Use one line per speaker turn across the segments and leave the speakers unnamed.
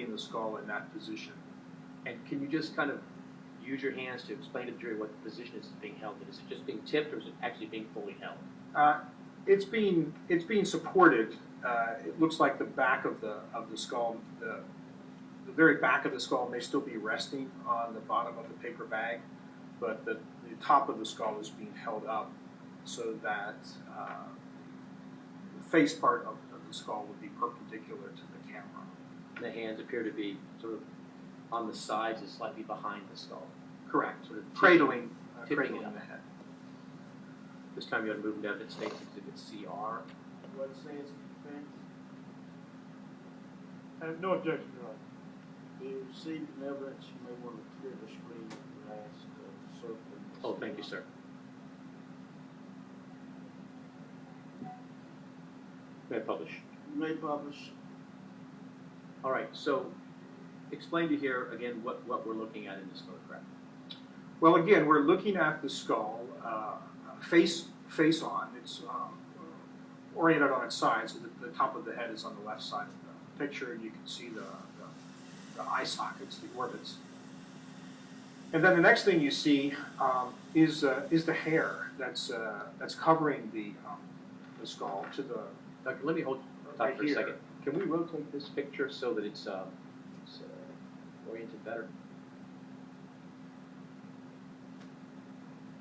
holding the skull in that position.
And can you just kind of use your hands to explain to the jury what the position is being held in? Is it just being tipped, or is it actually being fully held?
It's being supported. It looks like the back of the skull, the very back of the skull may still be resting on the bottom of the paper bag, but the top of the skull is being held up so that the face part of the skull would be perpendicular to the camera.
The hands appear to be sort of on the sides and slightly behind the skull.
Correct.
Sort of
Cradling
it
the
up.
head.
This time you have to move down to States Exhibit CR.
What it says defense? I have no objection, Your Honor. You received evidence, you may want to clear the screen and ask circle.
Oh, thank you, sir. May I publish?
You may publish.
All right, so explain to here again what we're looking at in this photograph.
Well, again, we're looking at the skull face on. It's oriented on its side, so that the top of the head is on the left side of the picture, and you can see the eye sockets, the orbits. And then the next thing you see is the hair that's covering the skull to the.
Let me hold
Right
for a
here.
second. Can we rotate this picture so that it's oriented better?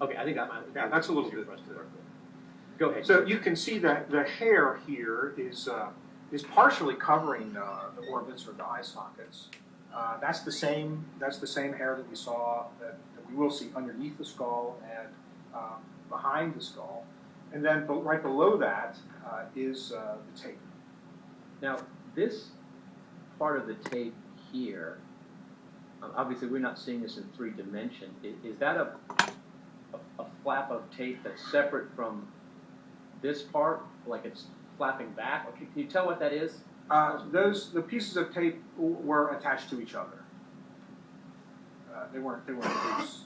Okay, I think
Yeah, that's a little
easier
bit.
for us to work with. Go ahead.
So you can see that the hair here is partially covering the orbits or the eye sockets. That's the same hair that we saw that we will see underneath the skull and behind the skull, and then right below that is the tape.
Now, this part of the tape here, obviously we're not seeing this in 3 dimensions. Is that a flap of tape that's separate from this part, like it's flapping back? Or can you tell what that is?
The pieces of tape were attached to each other. They weren't loose.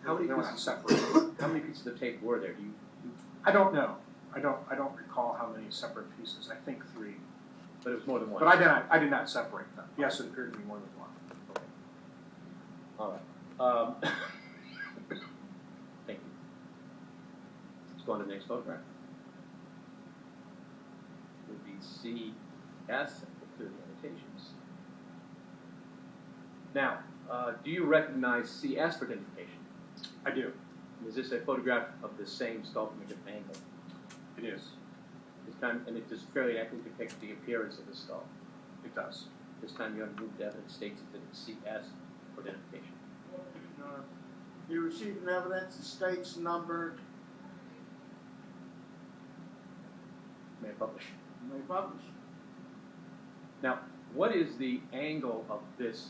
How many
they were not
pieces?
separate.
How many pieces of tape were there?
I don't know. I don't recall how many separate pieces. I think 3.
But it was more than one.
But I did not separate them. Yes, it appeared to be more than one.
All right. Thank you. Let's go on to the next photograph. It would be CS, clear limitations. Now, do you recognize CS for identification?
I do.
Is this a photograph of the same skull from a different angle?
It is.
This time, and it just fairly accurately depicts the appearance of the skull.
It does.
This time you have moved evidence states that it's CS for identification.
You received evidence, the state's numbered.
May I publish?
You may publish.
Now, what is the angle of this,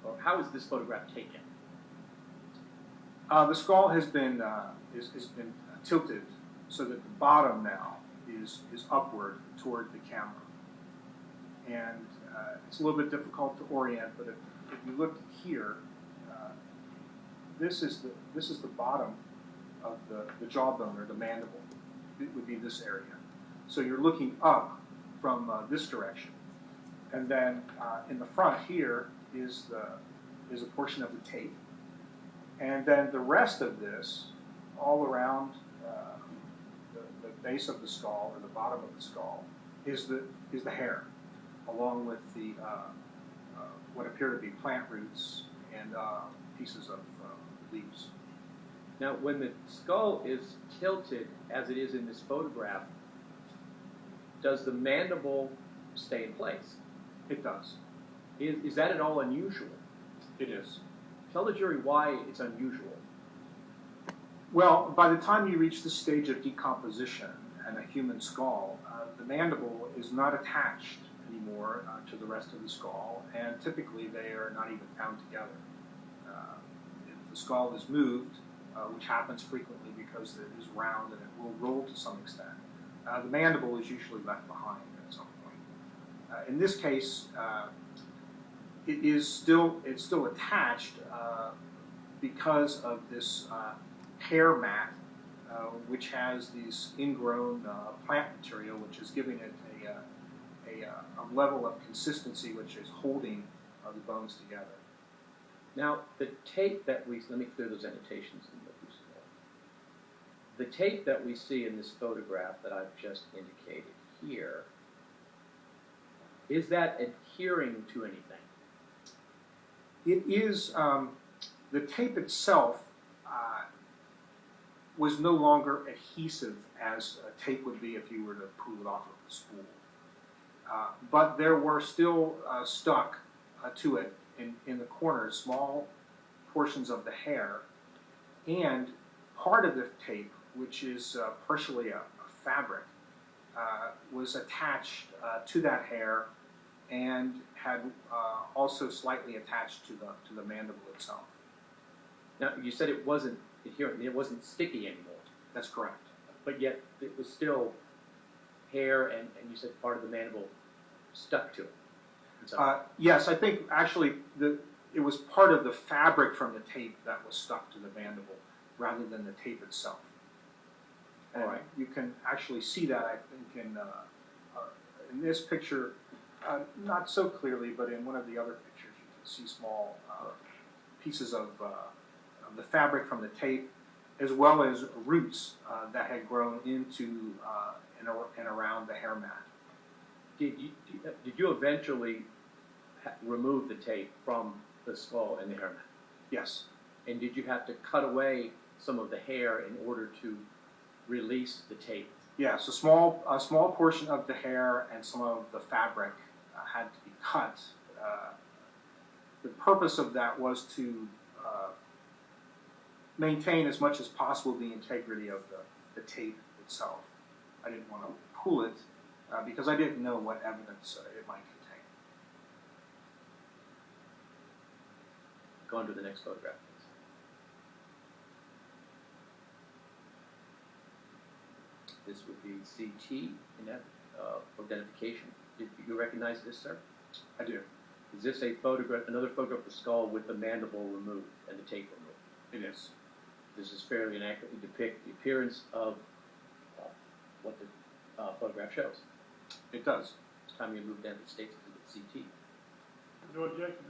or how is this photograph taken?
The skull has been tilted so that the bottom now is upward toward the camera, and it's a little bit difficult to orient. But if you look here, this is the bottom of the jawbone or the mandible. It would be this area. So you're looking up from this direction, and then in the front here is a portion of the tape, and then the rest of this, all around the base of the skull or the bottom of the skull, is the hair, along with the what appear to be plant roots and pieces of leaves.
Now, when the skull is tilted, as it is in this photograph, does the mandible stay in place?
It does.
Is that at all unusual?
It is.
Tell the jury why it's unusual.
Well, by the time you reach the stage of decomposition in a human skull, the mandible is not attached anymore to the rest of the skull, and typically they are not even found together. If the skull is moved, which happens frequently because it is round and it will roll to some extent, the mandible is usually left behind at some point. In this case, it's still attached because of this hair mat, which has these ingrown plant material, which is giving it a level of consistency which is holding the bones together.
Now, the tape that let me clear those annotations and look through some more. The tape that we see in this photograph that I've just indicated here, is that adhering to anything?
It is, the tape itself was no longer adhesive as a tape would be if you were to pull it off of the spool. But there were still stuck to it in the corners small portions of the hair, and part of the tape, which is partially a fabric, was attached to that hair and had also slightly attached to the mandible itself.
Now, you said it wasn't adherent, it wasn't sticky anymore,
That's correct.
but yet it was still hair, and you said part of the mandible stuck to it. And so,
Yes, I think actually it was part of the fabric from the tape that was stuck to the mandible rather than the tape itself. And
All right.
you can actually see that, I think, in this picture, not so clearly, but in one of the other pictures, you can see small pieces of the fabric from the tape, as well as roots that had grown into and around the hair mat.
did you eventually remove the tape from the skull and the hair mat?
Yes.
And did you have to cut away some of the hair in order to release the tape?
Yes, a small portion of the hair and some of the fabric had to be cut. The purpose of that was to maintain as much as possible the integrity of the tape itself. I didn't want to pull it because I didn't know what evidence it might contain.
Go on to the next photograph, please. This would be CT for identification. Did you recognize this, sir?
I do.
Is this a photograph, another photograph of the skull with the mandible removed and the tape removed?
It is.
Does this fairly and accurately depict the appearance of what the photograph shows?
It does.
It's time you move down to State's Exhibit CT.
No objection,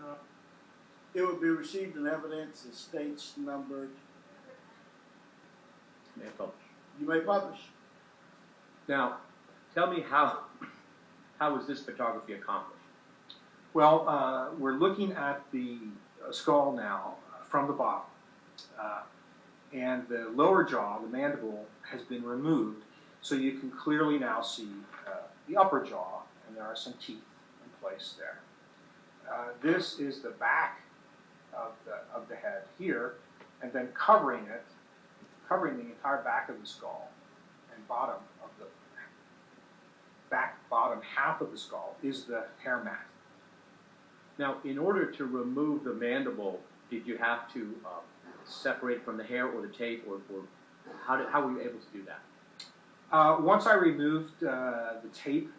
It would be received in evidence, the states numbered.
May I publish?
You may publish.
Now, tell me how was this photography accomplished?
Well, we're looking at the skull now from the bottom. And the lower jaw, the mandible, has been removed, so you can clearly now see the upper jaw, and there are some teeth in place there. This is the back of the head here, and then covering the entire back of the skull and bottom of the bottom half of the skull is the hair mat.
Now, in order to remove the mandible, did you have to separate it from the hair or the tape, or how were you able to do that?
Once I removed the tape,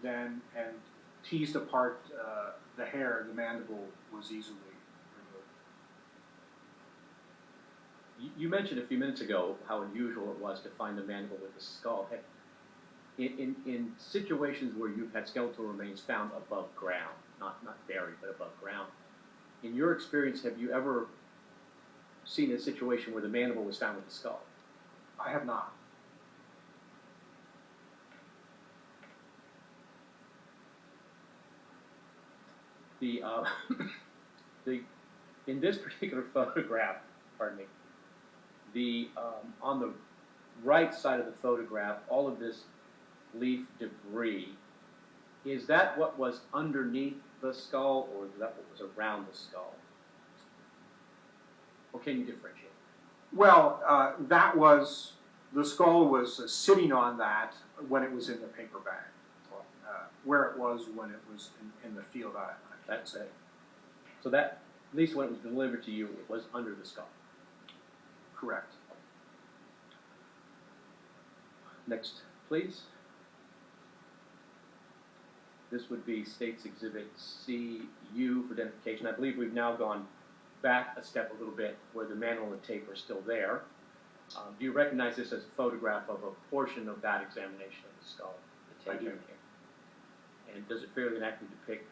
and teased apart the hair, the mandible was easily removed.
You mentioned a few minutes ago how unusual it was to find the mandible with the skull. In situations where you've had skeletal remains found above ground, not buried, but above ground, in your experience, have you ever seen a situation where the mandible was found with the skull?
I have not.
In this particular photograph, pardon me, on the right side of the photograph, all of this leaf debris, is that what was underneath the skull, or is that what was around the skull? Or can you differentiate?
Well, the skull was sitting on that when it was in the paper bag. Where it was when it was in the field, I can't
That's
say.
it. So that, at least when it was delivered to you, it was under the skull.
Correct.
Next, please. This would be State's Exhibit CU for identification. I believe we've now gone back a step a little bit where the mandible and tape are still there. Do you recognize this as a photograph of a portion of that examination of the skull? The tape
I do.
in here? And does it fairly and accurately depict